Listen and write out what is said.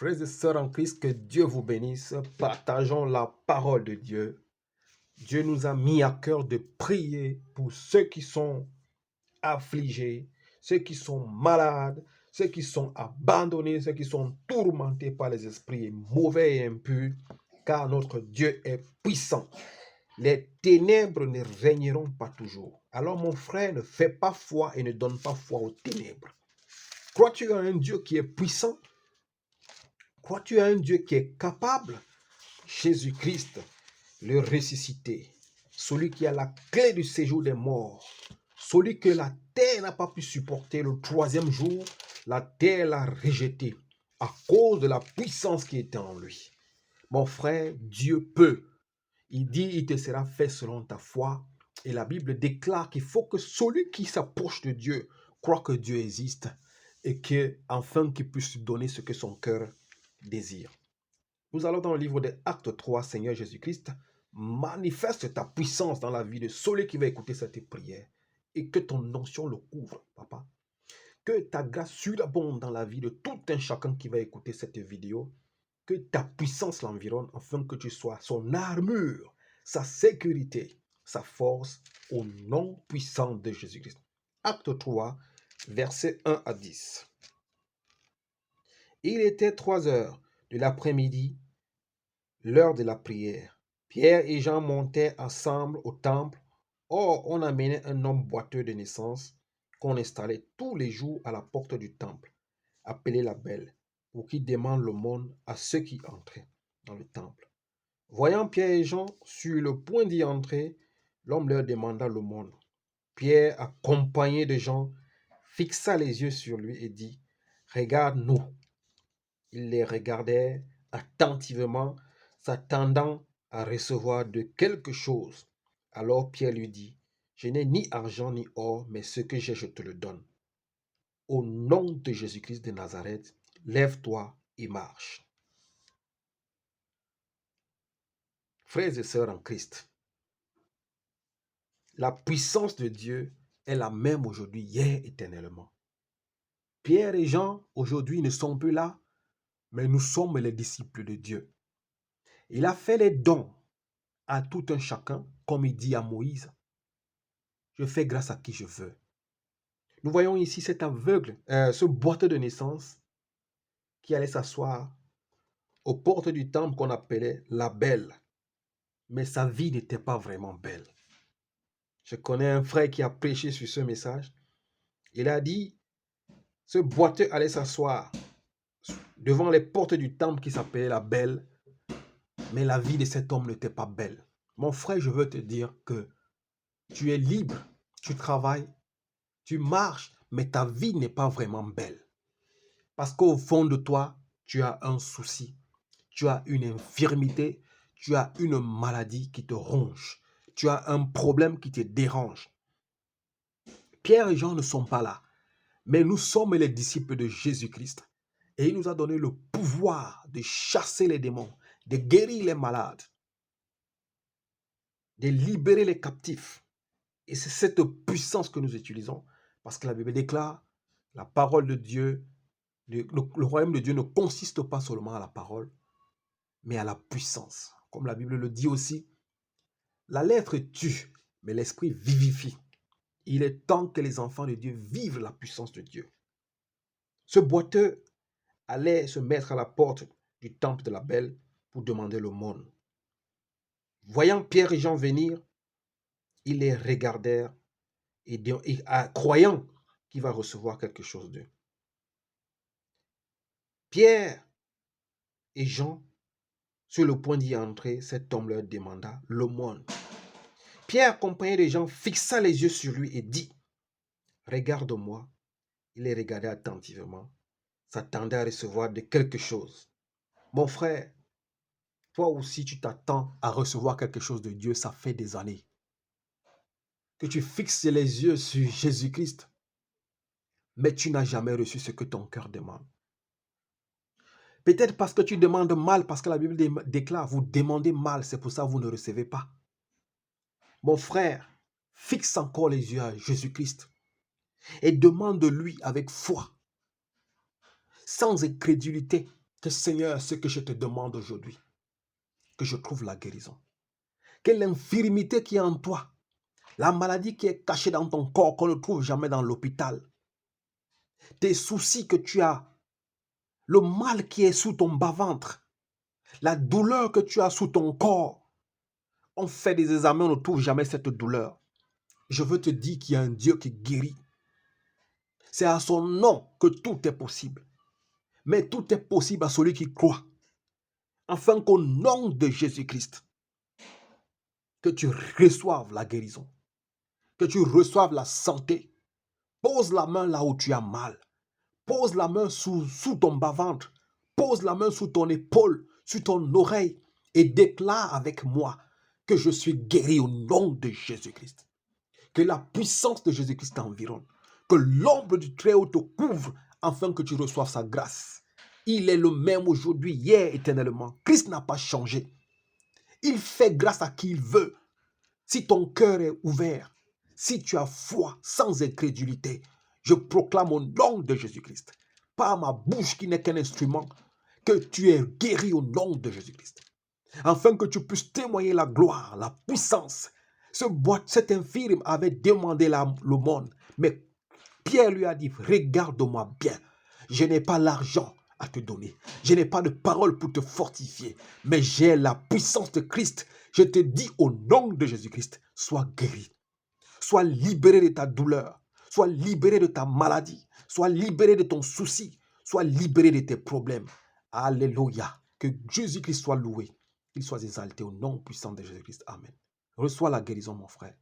Frères et sœurs en Christ, que Dieu vous bénisse. Partageons la parole de Dieu. Dieu nous a mis à cœur de prier pour ceux qui sont affligés, ceux qui sont malades, ceux qui sont abandonnés, ceux qui sont tourmentés par les esprits mauvais et impurs, car notre Dieu est puissant. Les ténèbres ne régneront pas toujours. Alors mon frère, ne fais pas foi et ne donne pas foi aux ténèbres. Crois-tu à un Dieu qui est puissant? Crois-tu à un Dieu qui est capable? Jésus-Christ, le ressuscité, celui qui a la clé du séjour des morts, celui que la terre n'a pas pu supporter le troisième jour, la terre l'a rejeté à cause de la puissance qui était en lui. Mon frère, Dieu peut. Il dit, il te sera fait selon ta foi. Et la Bible déclare qu'il faut que celui qui s'approche de Dieu croit que Dieu existe et que, enfin, qu'il puisse donner ce que son cœur désire. Nous allons dans le livre des Actes 3, Seigneur Jésus-Christ, manifeste ta puissance dans la vie de celui qui va écouter cette prière et que ton onction le couvre, papa. Que ta grâce surabonde dans la vie de tout un chacun qui va écouter cette vidéo. Que ta puissance l'environne afin que tu sois son armure, sa sécurité, sa force au nom puissant de Jésus-Christ. Acte 3, versets 1 à 10. Il était 3 heures de l'après-midi, l'heure de la prière. Pierre et Jean montaient ensemble au temple. Or, on amenait un homme boiteux de naissance qu'on installait tous les jours à la porte du temple, appelé la Belle, pour qu'il demande l'aumône à ceux qui entraient dans le temple. Voyant Pierre et Jean sur le point d'y entrer, l'homme leur demanda l'aumône. Pierre, accompagné de Jean, fixa les yeux sur lui et dit, « Regarde-nous. » Ils les regardaient attentivement, s'attendant à recevoir de quelque chose. Alors Pierre lui dit, « Je n'ai ni argent ni or, mais ce que j'ai, je te le donne. Au nom de Jésus-Christ de Nazareth, lève-toi et marche. » Frères et sœurs en Christ, la puissance de Dieu est la même aujourd'hui, hier, éternellement. Pierre et Jean, aujourd'hui, ne sont plus là, mais nous sommes les disciples de Dieu. Il a fait les dons à tout un chacun, comme il dit à Moïse. Je fais grâce à qui je veux. Nous voyons ici cet aveugle, ce boiteux de naissance, qui allait s'asseoir aux portes du temple qu'on appelait la Belle. Mais sa vie n'était pas vraiment belle. Je connais un frère qui a prêché sur ce message. Il a dit, ce boiteux allait s'asseoir devant les portes du temple qui s'appelait la Belle, mais la vie de cet homme n'était pas belle. Mon frère, je veux te dire que tu es libre, tu travailles, tu marches, mais ta vie n'est pas vraiment belle. Parce qu'au fond de toi, tu as un souci, tu as une infirmité, tu as une maladie qui te ronge, tu as un problème qui te dérange. Pierre et Jean ne sont pas là, mais nous sommes les disciples de Jésus-Christ. Et il nous a donné le pouvoir de chasser les démons, de guérir les malades, de libérer les captifs. Et c'est cette puissance que nous utilisons, parce que la Bible déclare, la parole de Dieu, le royaume de Dieu ne consiste pas seulement à la parole, mais à la puissance. Comme la Bible le dit aussi, la lettre tue, mais l'esprit vivifie. Il est temps que les enfants de Dieu vivent la puissance de Dieu. Ce boiteux allait se mettre à la porte du temple de la Belle pour demander l'aumône. Voyant Pierre et Jean venir, ils les regardèrent et croyant qu'il va recevoir quelque chose d'eux. Pierre et Jean, sur le point d'y entrer, cet homme leur demanda l'aumône. Pierre, accompagné des gens, fixa les yeux sur lui et dit, « Regarde-moi. » Il les regardait attentivement, s'attendait à recevoir de quelque chose. Mon frère, toi aussi tu t'attends à recevoir quelque chose de Dieu, ça fait des années. Que tu fixes les yeux sur Jésus-Christ, mais tu n'as jamais reçu ce que ton cœur demande. Peut-être parce que tu demandes mal, parce que la Bible déclare, vous demandez mal, c'est pour ça que vous ne recevez pas. Mon frère, fixe encore les yeux à Jésus-Christ et demande de lui avec foi, sans incrédulité, Que Seigneur, ce que je te demande aujourd'hui, que je trouve la guérison. Que l'infirmité qui est en toi, la maladie qui est cachée dans ton corps, qu'on ne trouve jamais dans l'hôpital, tes soucis que tu as, le mal qui est sous ton bas-ventre, la douleur que tu as sous ton corps, on fait des examens, on ne trouve jamais cette douleur. Je veux te dire qu'il y a un Dieu qui guérit. C'est à son nom que tout est possible. Mais tout est possible à celui qui croit. Afin qu'au nom de Jésus-Christ, que tu reçoives la guérison, que tu reçoives la santé. Pose la main là où tu as mal. Pose la main sous ton bas-ventre. Pose la main sous ton épaule, sur ton oreille et déclare avec moi que je suis guéri au nom de Jésus-Christ. Que la puissance de Jésus-Christ t'environne. Que l'ombre du Très-Haut te couvre afin que tu reçoives sa grâce. Il est le même aujourd'hui, hier, éternellement. Christ n'a pas changé. Il fait grâce à qui il veut. Si ton cœur est ouvert, si tu as foi sans incrédulité, je proclame au nom de Jésus-Christ, par ma bouche qui n'est qu'un instrument, que tu es guéri au nom de Jésus-Christ. Afin que tu puisses témoigner la gloire, la puissance. Cet infirme avait demandé l'aumône, mais Pierre lui a dit, regarde-moi bien, je n'ai pas l'argent à te donner, je n'ai pas de parole pour te fortifier, mais j'ai la puissance de Christ. Je te dis au nom de Jésus-Christ, sois guéri, sois libéré de ta douleur, sois libéré de ta maladie, sois libéré de ton souci, sois libéré de tes problèmes. Alléluia, que Jésus-Christ soit loué, qu'il soit exalté au nom puissant de Jésus-Christ. Amen. Reçois la guérison, mon frère.